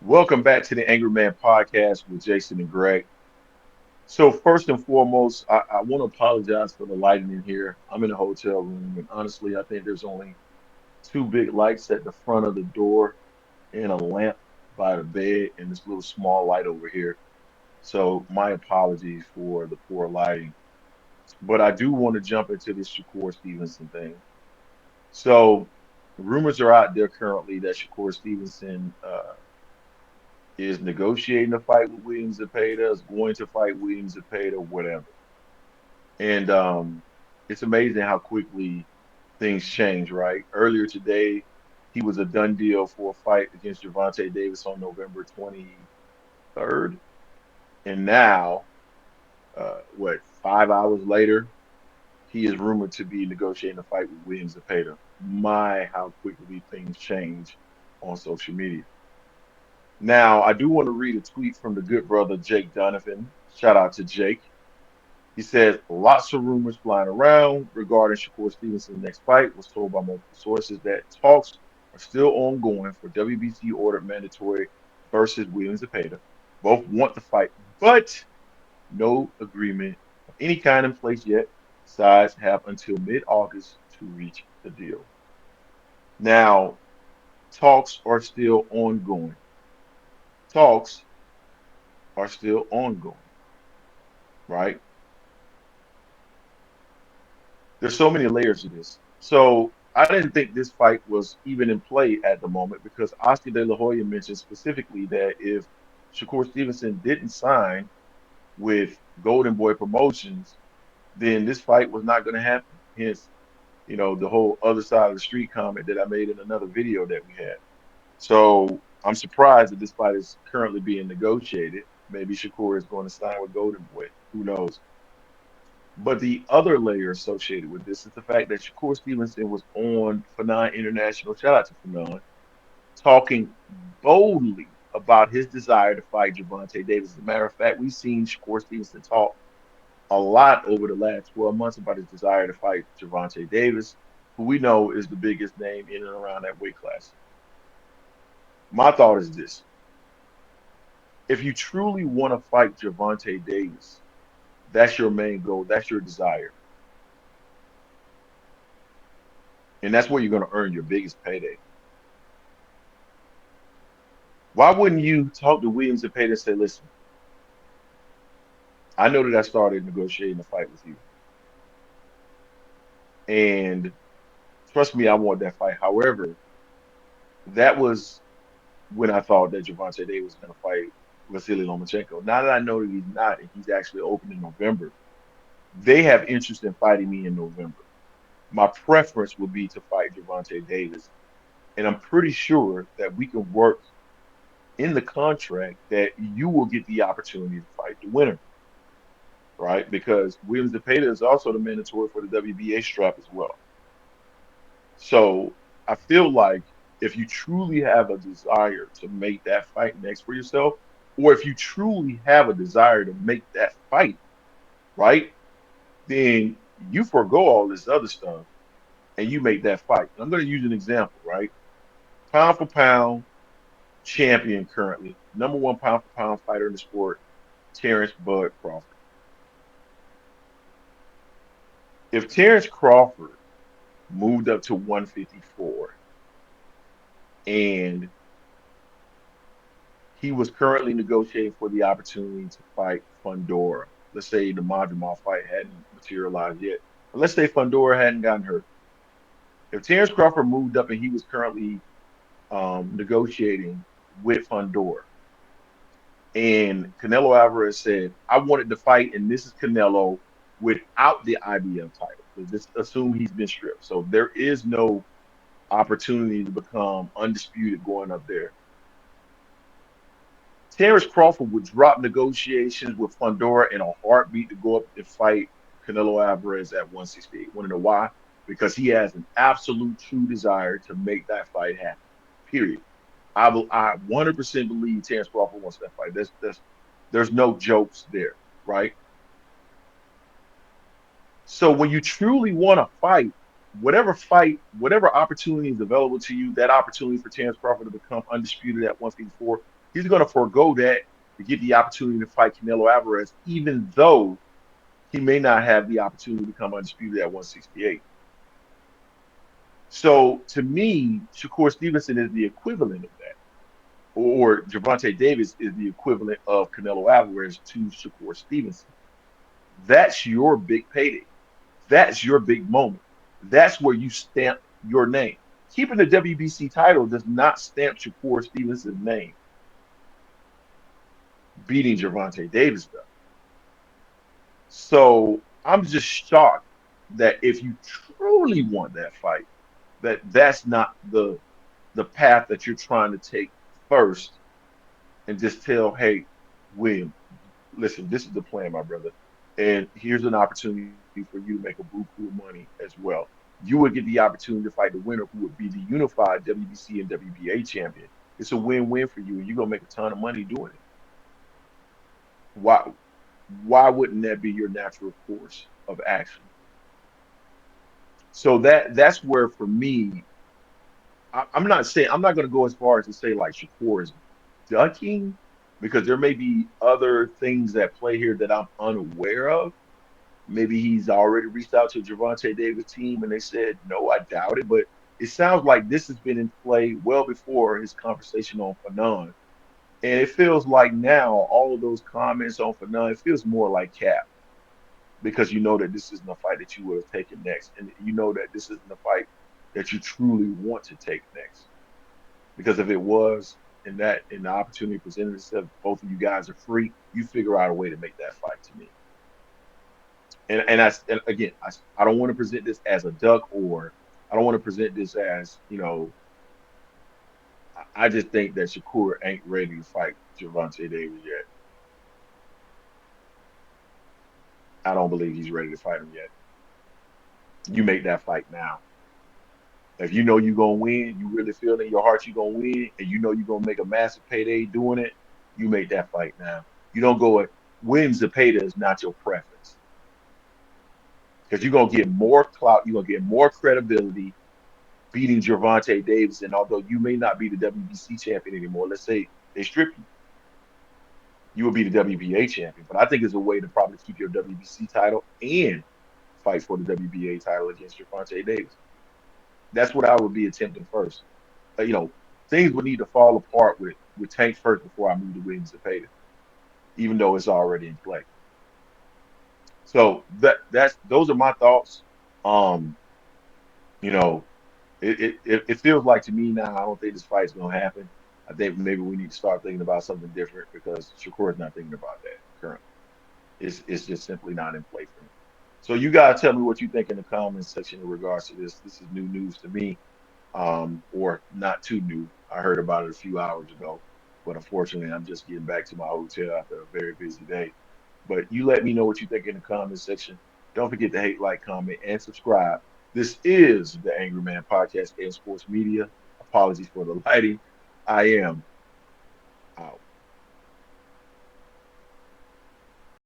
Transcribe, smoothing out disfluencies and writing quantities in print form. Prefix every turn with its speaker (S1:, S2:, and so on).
S1: Welcome back to the Angry Man Podcast with Jason and Greg. So first and foremost, I want to apologize for the lighting in here. I'm in a hotel room, and honestly, I think there's only two big lights at the front of the door and a lamp by the bed and this little small light over here. So my apologies for the poor lighting. But I do want to jump into this Shakur Stevenson thing. So rumors are out there currently that Shakur Stevenson is negotiating a fight with William Zepeda, is going to fight William Zepeda, whatever. And it's amazing how quickly things change, right? Earlier today, he was a done deal for a fight against Gervonta Davis on November 23rd. And now, 5 hours later, he is rumored to be negotiating a fight with William Zepeda. My, how quickly things change on social media. Now, I do want to read a tweet from the good brother Jake Donovan. Shout out to Jake. He says lots of rumors flying around regarding Shakur Stevenson's next fight. Was told by multiple sources that talks are still ongoing for WBC ordered mandatory versus William Zepeda. Both want the fight, but no agreement of any kind in place yet. Sides have until mid-August to reach the deal. Now, talks are still ongoing. Talks are still ongoing, right? There's so many layers to this. So I didn't think this fight was even in play at the moment because Oscar De La Hoya mentioned specifically that if Shakur Stevenson didn't sign with Golden Boy Promotions, then this fight was not going to happen. Hence, the whole other side of the street comment that I made in another video that we had. So I'm surprised that this fight is currently being negotiated. Maybe Shakur is going to sign with Golden Boy. Who knows? But the other layer associated with this is the fact that Shakur Stevenson was on Fanon International, shout out to Fanon, talking boldly about his desire to fight Gervonta Davis. As a matter of fact, we've seen Shakur Stevenson talk a lot over the last 12 months about his desire to fight Gervonta Davis, who we know is the biggest name in and around that weight class. My thought is this. If you truly want to fight Gervonta Davis, that's your main goal, that's your desire. And that's where you're going to earn your biggest payday. Why wouldn't you talk to Williams and Payne and say, listen, I know that I started negotiating a fight with you. And trust me, I want that fight. However, that was when I thought that Gervonta Davis was going to fight Vasily Lomachenko. Now that I know that he's not, and he's actually open in November, they have interest in fighting me in November. My preference would be to fight Gervonta Davis. And I'm pretty sure that we can work in the contract that you will get the opportunity to fight the winner, right? Because Williams Zepeda is also the mandatory for the WBA strap as well. So I feel like if you truly have a desire to make that fight next for yourself, or if you truly have a desire to make that fight, right, then you forego all this other stuff and you make that fight. I'm going to use an example, right? Pound for pound champion currently, number one pound for pound fighter in the sport, Terrence Bud Crawford. If Terrence Crawford moved up to 154 and he was currently negotiating for the opportunity to fight Fundora, let's say the Madrimov fight hadn't materialized yet, but let's say Fundora hadn't gotten hurt. If Terrence Crawford moved up and he was currently negotiating with Fundora, and Canelo Alvarez said, I wanted to fight, and this is Canelo without the IBF title. So just assume he's been stripped. So there is no opportunity to become undisputed going up there. Terrence Crawford would drop negotiations with Fundora in a heartbeat to go up and fight Canelo Alvarez at 168. Want to know why? Because he has an absolute true desire to make that fight happen. Period. I 100% believe Terrence Crawford wants that fight. There's no jokes there, right? So when you truly want to fight, whatever opportunity is available to you, that opportunity for Terrence Crawford to become undisputed at 154, He's going to forego that to get the opportunity to fight Canelo Alvarez, even though he may not have the opportunity to become undisputed at 168. So to me, Shakur Stevenson is the equivalent of that, or Gervonta Davis is the equivalent of Canelo Alvarez to Shakur Stevenson. That's your big payday. That's your big moment. That's where you stamp your name. Keeping the WBC title does not stamp Shakur Stevenson's name. Beating Gervonta Davis does. So I'm just shocked that if you truly want that fight, that's not the path that you're trying to take first, and just tell, hey, William, listen, this is the plan, my brother, and here's an opportunity for you to make a buku of money as well. You would get the opportunity to fight the winner, who would be the unified WBC and WBA champion. It's a win-win for you, and you're gonna make a ton of money doing it. Why? Why wouldn't that be your natural course of action? So that's where, for me, I'm not saying, I'm not going to go as far as to say like Shakur is ducking, because there may be other things at play here that I'm unaware of. Maybe he's already reached out to Gervonta Davis' team and they said no. I doubt it, but it sounds like this has been in play well before his conversation on Fanon. And it feels like now all of those comments on Fanon, it feels more like cap, because you know that this isn't a fight that you would have taken next, and you know that this isn't a fight that you truly want to take next. Because if it was, and the opportunity presented itself, both of you guys are free, you figure out a way to make that fight to me. And again, I don't want to present this as a duck, or I don't want to present this as, I just think that Shakur ain't ready to fight Gervonta Davis yet. I don't believe he's ready to fight him yet. You make that fight now. If you know you're gonna win, you really feel in your heart you're gonna win, and you know you're gonna make a massive payday doing it, you make that fight now. You don't go at wins the payday is not your preference. Because you're gonna get more clout, you're gonna get more credibility beating Gervonta Davis. And although you may not be the WBC champion anymore, let's say they strip you, you will be the WBA champion. But I think it's a way to probably keep your WBC title and fight for the WBA title against Gervonta Davis. That's what I would be attempting first. Things would need to fall apart with Tank first before I move to William Zepeda, even though it's already in play. So that's those are my thoughts. Um, you know, it feels like to me now, I don't think this fight's gonna happen. I think maybe we need to start thinking about something different, because Shakur is not thinking about that currently. It's just simply not in play for him. So you gotta tell me what you think in the comments section in regards to this. This is new news to me, or not too new. I heard about it a few hours ago, but unfortunately, I'm just getting back to my hotel after a very busy day. But you let me know what you think in the comment section. Don't forget to hate, like, comment, and subscribe. This is the Angry Man Podcast and Sports Media. Apologies for the lighting. I am out.